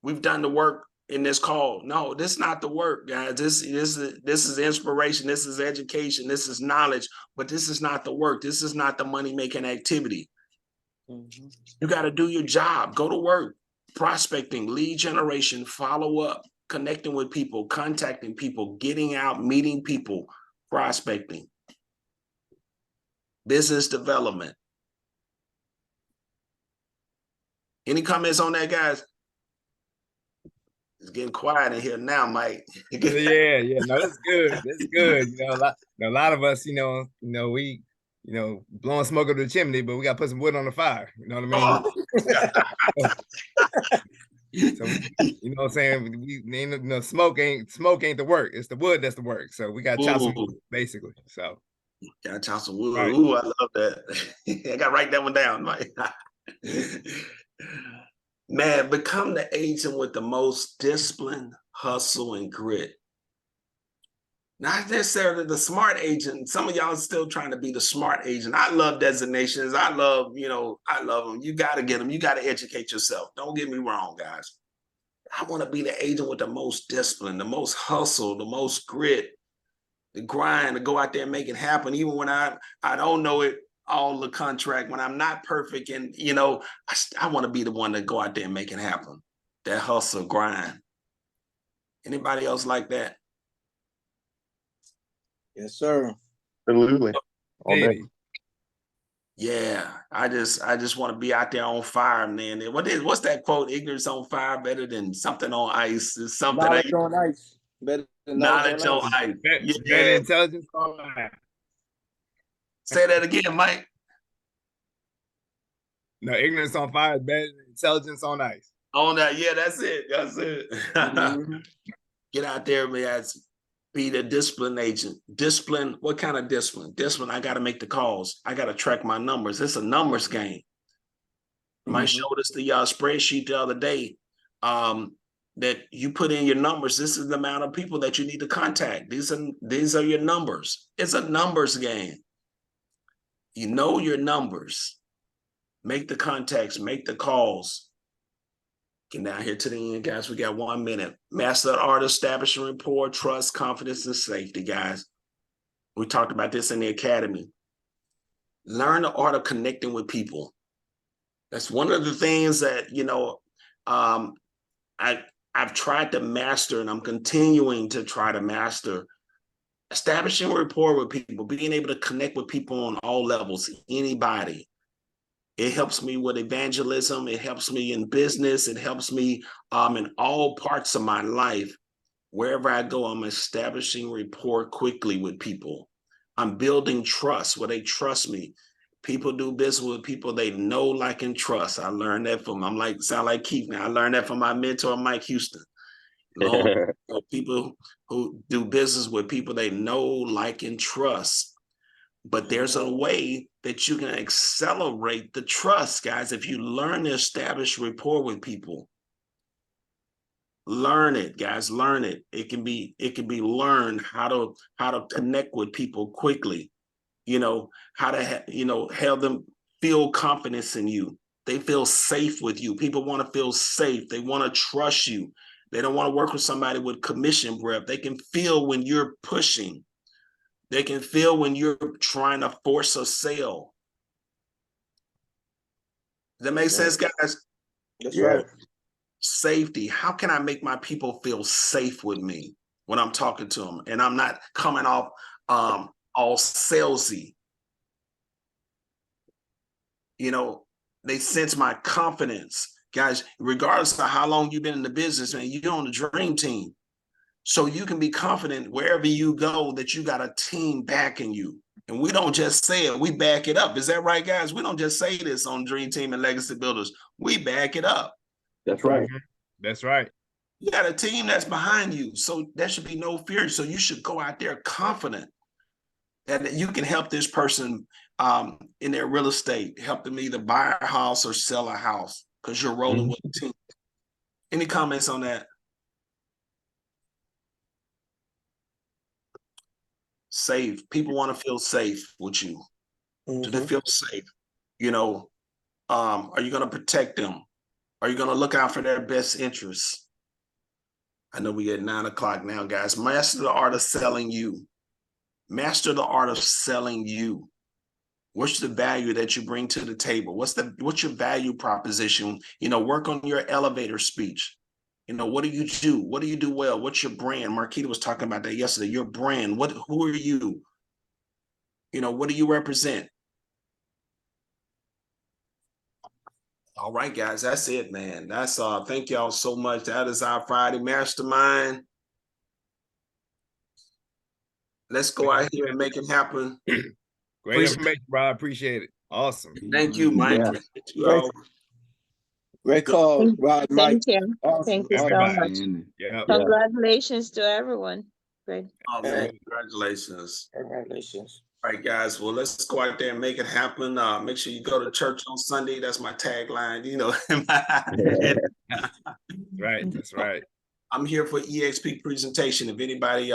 We've done the work in this call. No, this is not the work, guys. This is inspiration. This is education. This is knowledge. But this is not the work. This is not the money-making activity. You got to do your job. Go to work. Prospecting, lead generation, follow up, connecting with people, contacting people, getting out, meeting people, prospecting, business development. Any comments on that, guys? It's getting quiet in here now, Mike. Yeah. No, that's good. That's good. You know, a lot of us, we, blowing smoke up the chimney, but we got to put some wood on the fire. You know what I mean? So, you know what I'm saying? Smoke ain't the work. It's the wood that's the work. So we got to chop some wood, basically. So. Got to chop some wood. Right. Ooh, I love that. I got to write that one down, Mike. Man, become the agent with the most discipline, hustle, and grit. Not necessarily the smart agent. Some of y'all are still trying to be the smart agent. I love designations. I love them. You got to get them. You got to educate yourself. Don't get me wrong, guys. I want to be the agent with the most discipline, the most hustle, the most grit, the grind to go out there and make it happen. Even when I don't know it all, the contract, when I'm not perfect, and I want to be the one to go out there and make it happen. That hustle, grind. Anybody else like that? Yes, sir. Absolutely. All day. Yeah, I just want to be out there on fire, man. What's that quote? Ignorance on fire better than something on ice. It's something knowledge on ice. Better than knowledge on ice. Better intelligence on ice. Say that again, Mike. No, ignorance on fire is better than intelligence on ice. On that, yeah, that's it. That's it. Get out there, man. Be the discipline agent. Discipline, what kind of discipline? Discipline, I got to make the calls. I got to track my numbers. It's a numbers game. Mike showed us the spreadsheet the other day that you put in your numbers. This is the amount of people that you need to contact. These are your numbers. It's a numbers game. You know your numbers. Make the contacts, make the calls. Get down here to the end, guys. We got 1 minute. Master the art of establishing rapport, trust, confidence, and safety, guys. We talked about this in the academy. Learn the art of connecting with people. That's one of the things that, I've tried to master, and I'm continuing to try to master. Establishing rapport with people, being able to connect with people on all levels, anybody. It helps me with evangelism. It helps me in business. It helps me in all parts of my life. Wherever I go, I'm establishing rapport quickly with people. I'm building trust where they trust me. People do business with people they know, like, and trust. I learned that sound like Keith now. I learned that from my mentor, Mike Houston. People who do business with people they know, like, and trust. But there's a way that you can accelerate the trust, guys, if you learn to establish rapport with people. Learn it, guys. Learn it. It can be learned how to connect with people quickly. You know, how to have them feel confidence in you. They feel safe with you. People want to feel safe. They want to trust you. They don't want to work with somebody with commission breath. They can feel when you're pushing. They can feel when you're trying to force a sale. Does that make sense, guys? That's right. Safety. How can I make my people feel safe with me when I'm talking to them and I'm not coming off all salesy? You know, they sense my confidence. Guys, regardless of how long you've been in the business, man, you're on the dream team. So you can be confident wherever you go that you got a team backing you. And we don't just say it, we back it up. Is that right, guys? We don't just say this on Dream Team and Legacy Builders. We back it up. That's right. That's right. You got a team that's behind you. So there should be no fear. So you should go out there confident that you can help this person in their real estate, help them either buy a house or sell a house because you're rolling with a team. Any comments on that? Safe. People want to feel safe with you. Do they feel safe? You know, are you going to protect them? Are you going to look out for their best interests? I know we at 9 o'clock now, guys. Master the art of selling you. Master the art of selling you. What's the value that you bring to the table? What's your value proposition? You know, work on your elevator speech. You know, what do you do? What do you do well? What's your brand? Marquita was talking about that yesterday. Your brand. Who are you? You know, what do you represent? All right, guys, that's it, man. That's all. Thank y'all so much. That is our Friday Mastermind. Let's go out here and make it happen. Great information, bro. I appreciate it. Awesome. Thank you, Mike. Yeah. Appreciate you all. Great call, Rod, Mike. Thank you. Awesome. Thank you so Everybody. much. Yeah. Congratulations to everyone. Great. Oh, man, congratulations. Congratulations. All right, guys. Well, let's go out there and make it happen. Make sure you go to church on Sunday. That's my tagline. You know. Right. That's right. I'm here for EXP presentation. If anybody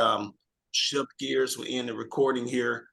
shift gears, we're in the recording here.